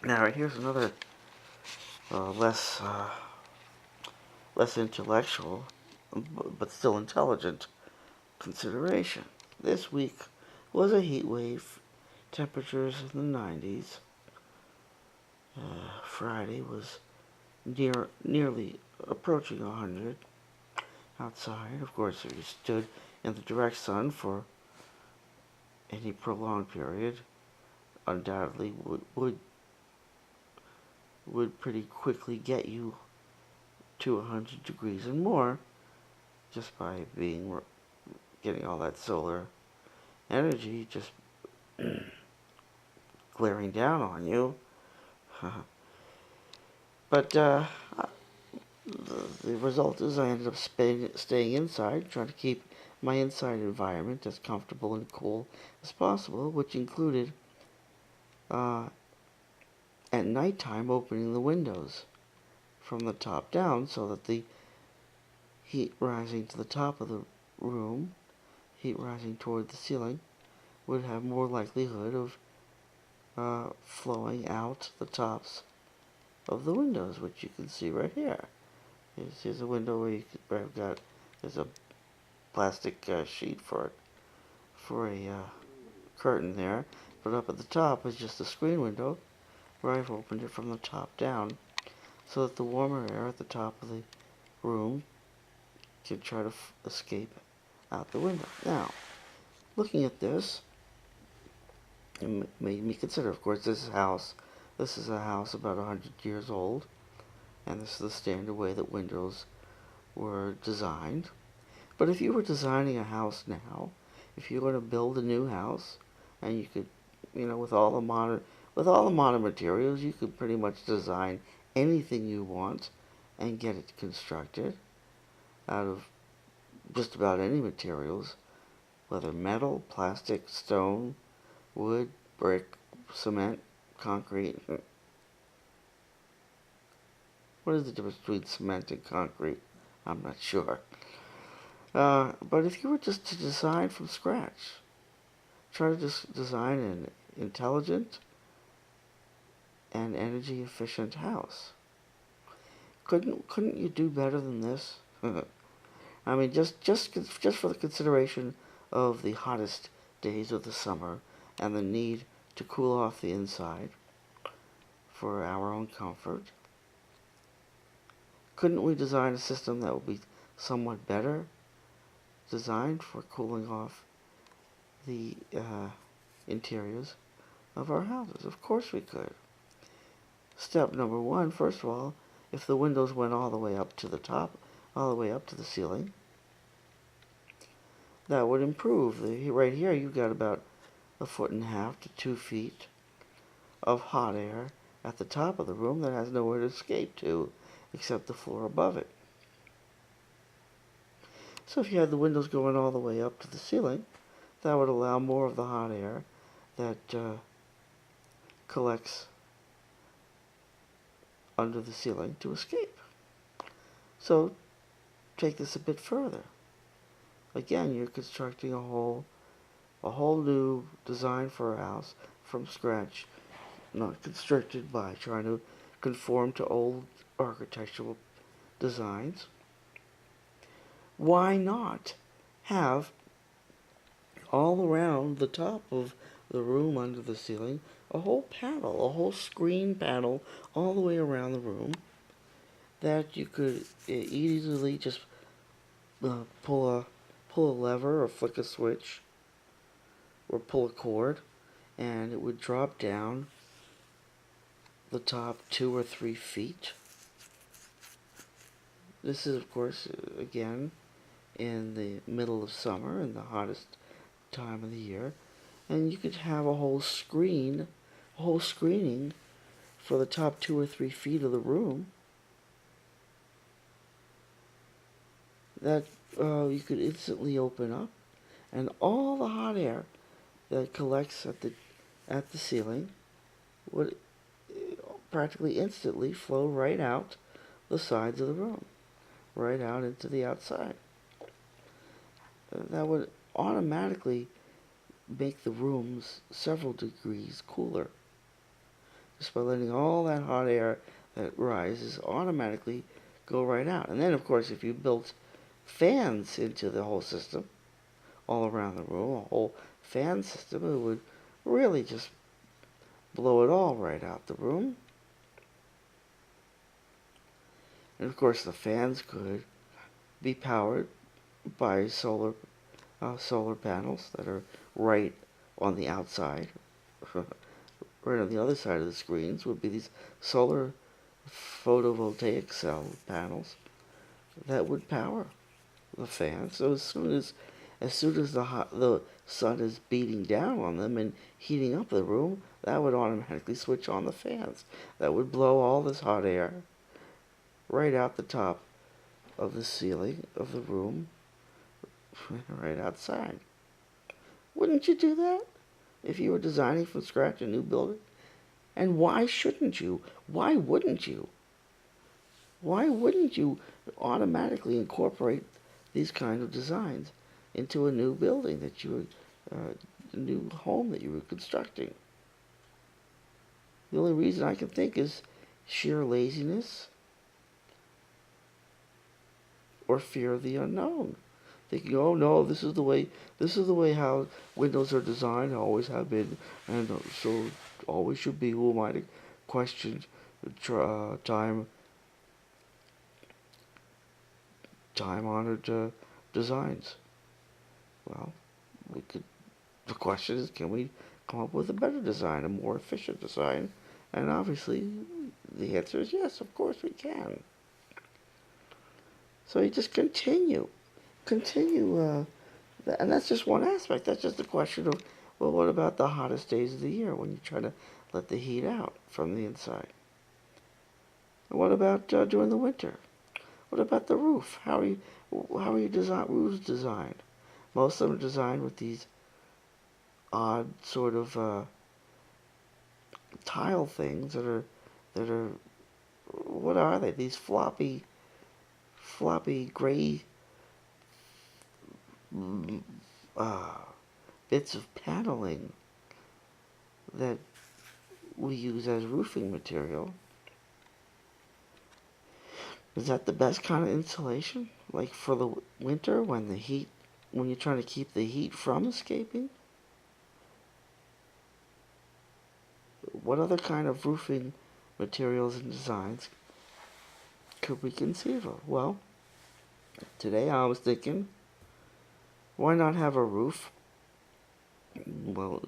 Now, here's another uh, less uh, less intellectual, but still intelligent consideration. This week was a heat wave. Temperatures in the 90s. Friday was nearly approaching 100 outside. Of course, if you stood in the direct sun for any prolonged period, undoubtedly would pretty quickly get you to 100 degrees and more just by getting all that solar energy just glaring down on you. But the result is I ended up staying inside, trying to keep my inside environment as comfortable and cool as possible, which included uh, at nighttime opening the windows from the top down so that the heat rising to the top of the room, heat rising toward the ceiling, would have more likelihood of flowing out the tops of the windows, which you can see right here. Here's a window where there's a plastic sheet for a curtain there, but up at the top is just a screen window where I've opened it from the top down so that the warmer air at the top of the room can try to escape out the window. Now, looking at this, it made me consider, of course, this is a house about 100 years old, and this is the standard way that windows were designed. But if you were designing a house now, if you were to build a new house, and you could, with all the modern materials, you could pretty much design anything you want and get it constructed out of just about any materials, whether metal, plastic, stone, wood, brick, cement, concrete. What is the difference between cement and concrete? I'm not sure. But if you were just to design from scratch, try to just design an intelligent and energy efficient house. Couldn't you do better than this? I mean, just for the consideration of the hottest days of the summer and the need to cool off the inside for our own comfort. Couldn't we design a system that would be somewhat better designed for cooling off the interiors of our houses? Of course we could. Step number one, first of all, if the windows went all the way up to the top, all the way up to the ceiling, that would improve. Right here you've got about 1.5 to 2 feet of hot air at the top of the room that has nowhere to escape to except the floor above it. So if you had the windows going all the way up to the ceiling, that would allow more of the hot air that collects under the ceiling to escape. So take this a bit further. Again, you're constructing a whole new design for a house from scratch, not constructed by trying to conform to old architectural designs. Why not have all around the top of the room under the ceiling a whole panel, a whole screen panel all the way around the room that you could easily just pull a lever or flick a switch or pull a cord, and it would drop down the top 2 or 3 feet. This is, of course, again, in the middle of summer and the hottest time of the year, and you could have a whole screening for the top 2 or 3 feet of the room that you could instantly open up, and all the hot air that collects at the ceiling would practically instantly flow right out the sides of the room, right out into the outside. That would automatically make the rooms several degrees cooler. just by letting all that hot air that rises automatically go right out. And then, of course, if you built fans into the whole system, all around the room, a whole fan system, it would really just blow it all right out the room. And of course, the fans could be powered by solar panels that are right on the outside. Right on the other side of the screens would be these solar photovoltaic cell panels that would power the fan. So as soon as the sun is beating down on them and heating up the room, that would automatically switch on the fans. That would blow all this hot air right out the top of the ceiling of the room, right outside. Wouldn't you do that if you were designing from scratch a new building? And why shouldn't you? Why wouldn't you? Why wouldn't you automatically incorporate these kind of designs into a new building that you were, a new home that you were constructing? The only reason I can think is sheer laziness or fear of the unknown. Thinking, oh no, this is the way how windows are designed, always have been, and so always should be. Who am I to question time-honored designs? Well, we could. The question is, can we come up with a better design, a more efficient design? And obviously, the answer is yes. Of course, we can. So you just continue, and that's just one aspect. That's just a question of, well, what about the hottest days of the year when you try to let the heat out from the inside? And what about during the winter? What about the roof? How are roofs designed? Most of them are designed with these odd sort of tile things that are what are they? These floppy gray uh, bits of paneling that we use as roofing material. Is that the best kind of insulation? Like for the winter when you're trying to keep the heat from escaping? What other kind of roofing materials and designs could we conceive of? Well, today I was thinking, why not have a roof? Well,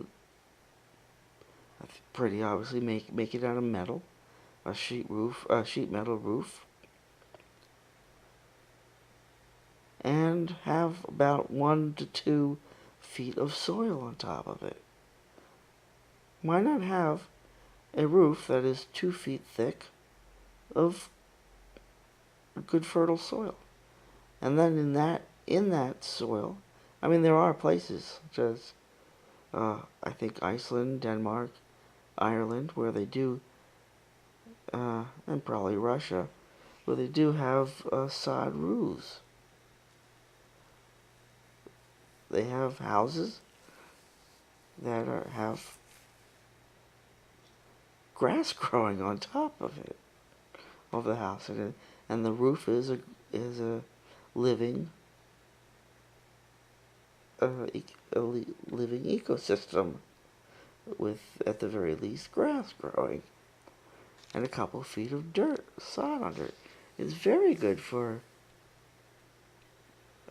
pretty obviously make it out of metal, a sheet metal roof, and have about 1 to 2 feet of soil on top of it. Why not have a roof that is 2 feet thick of good fertile soil? And then in that soil, I mean, there are places such as I think Iceland, Denmark, Ireland, where they do, and probably Russia, where they do have sod roofs. They have houses that have grass growing on top of it, of the house, and the roof is a living a living ecosystem with, at the very least, grass growing and a couple of feet of sod under it. It's very good for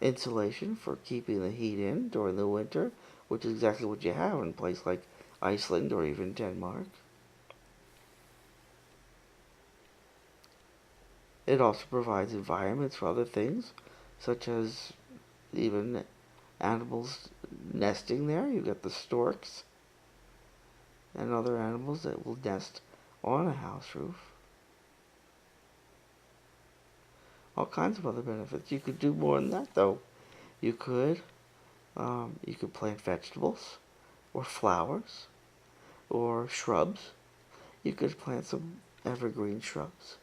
insulation, for keeping the heat in during the winter, which is exactly what you have in a place like Iceland or even Denmark. It also provides environments for other things, such as even animals nesting there. You got the storks and other animals that will nest on a house roof. All kinds of other benefits. You could do more than that, though. You could plant vegetables, or flowers, or shrubs. You could plant some evergreen shrubs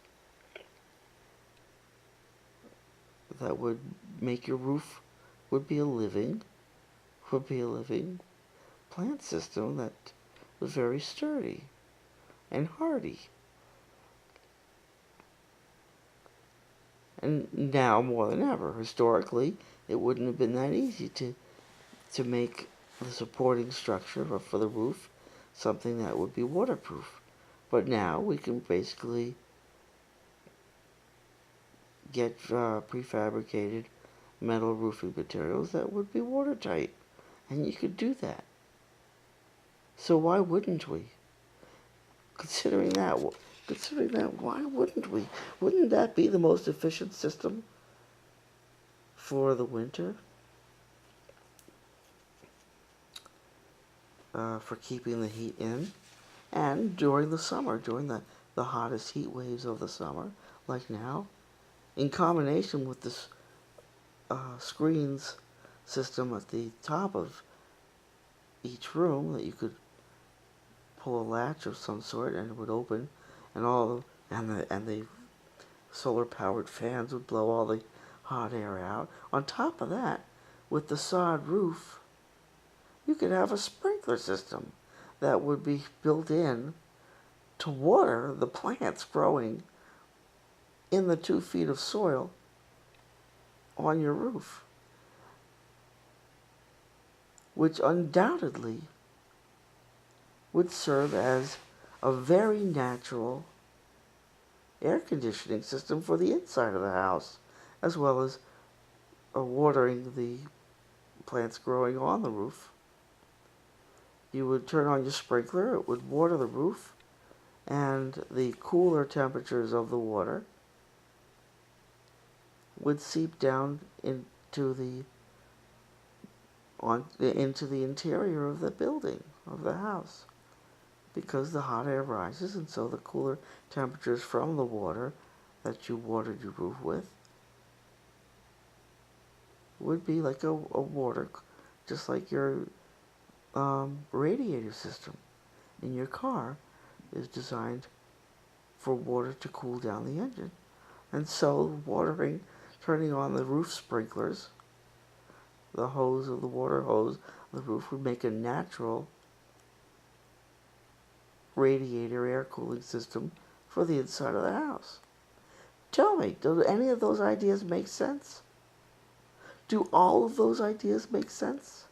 that would make your roof would be a living plant system that was very sturdy and hardy. And now more than ever, historically, it wouldn't have been that easy to make the supporting structure for the roof something that would be waterproof. But now we can basically get prefabricated metal roofing materials that would be watertight. And you could do that. So why wouldn't we? Considering that, why wouldn't we? Wouldn't that be the most efficient system for the winter? For keeping the heat in? And during the summer, during the hottest heat waves of the summer, like now, in combination with this screens system at the top of each room that you could pull a latch of some sort and it would open, and the solar powered fans would blow all the hot air out. On top of that, with the sod roof, you could have a sprinkler system that would be built in to water the plants growing in the 2 feet of soil on your roof, which undoubtedly would serve as a very natural air conditioning system for the inside of the house, as well as watering the plants growing on the roof. You would turn on your sprinkler, it would water the roof, and the cooler temperatures of the water would seep down into the interior of the building, of the house, because the hot air rises, and so the cooler temperatures from the water that you watered your roof with would be like a water, just like your radiator system in your car is designed for water to cool down the engine. And so turning on the roof sprinklers, the hose of the water hose, the roof would make a natural radiator air cooling system for the inside of the house. Tell me, do any of those ideas make sense? Do all of those ideas make sense?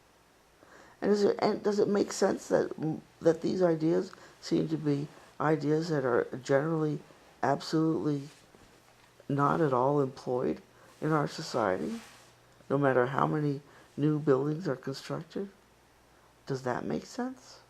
And does it make sense that these ideas seem to be ideas that are generally absolutely not at all employed in our society, no matter how many new buildings are constructed? Does that make sense?